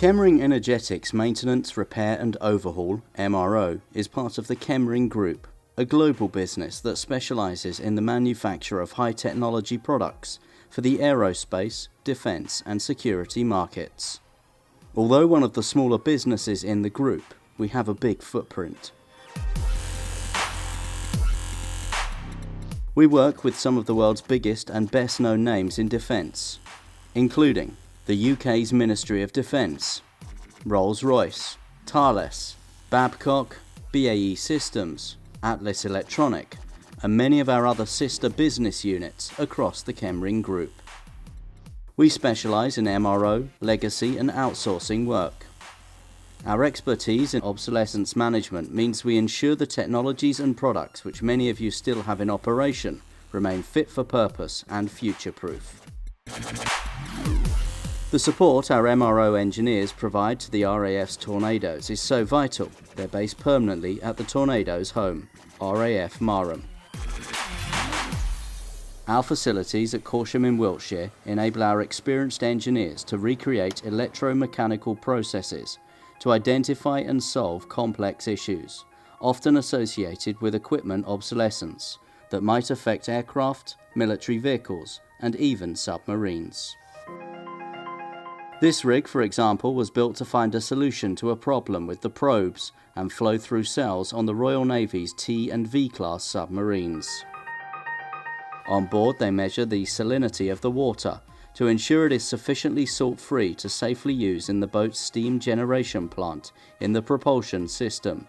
Chemring Energetics Maintenance, Repair and Overhaul MRO is part of the Chemring Group, a global business that specialises in the manufacture of high technology products for the aerospace, defence and security markets. Although one of the smaller businesses in the group, we have a big footprint. We work with some of the world's biggest and best known names in defence, including the UK's Ministry of Defence, Rolls-Royce, Thales, Babcock, BAE Systems, Atlas Electronic, and many of our other sister business units across the Chemring Group. We specialise in MRO, legacy and outsourcing work. Our expertise in obsolescence management means we ensure the technologies and products which many of you still have in operation remain fit for purpose and future-proof. The support our MRO engineers provide to the RAF's Tornadoes is so vital, they're based permanently at the Tornadoes' home, RAF Marham. Our facilities at Corsham in Wiltshire enable our experienced engineers to recreate electromechanical processes to identify and solve complex issues, often associated with equipment obsolescence, that might affect aircraft, military vehicles, and even submarines. This rig, for example, was built to find a solution to a problem with the probes and flow-through cells on the Royal Navy's T and V class submarines. On board, they measure the salinity of the water to ensure it is sufficiently salt-free to safely use in the boat's steam generation plant in the propulsion system,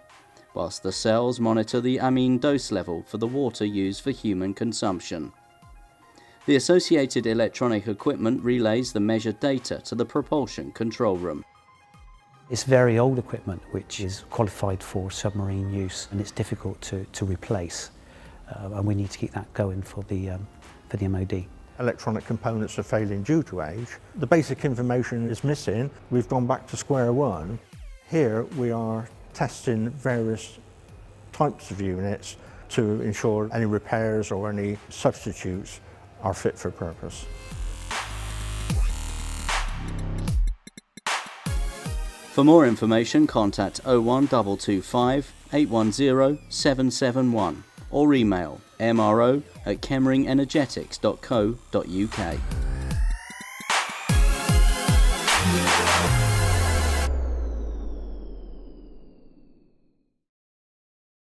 whilst the cells monitor the amine dose level for the water used for human consumption. The associated electronic equipment relays the measured data to the propulsion control room. It's very old equipment which is qualified for submarine use, and it's difficult to replace, and we need to keep that going for the MOD. Electronic components are failing due to age. The basic information is missing. We've gone back to square one. Here we are testing various types of units to ensure any repairs or any substitutes are fit for purpose. For more information, contact 01225 810 771 or email mro@chemringenergetics.co.uk.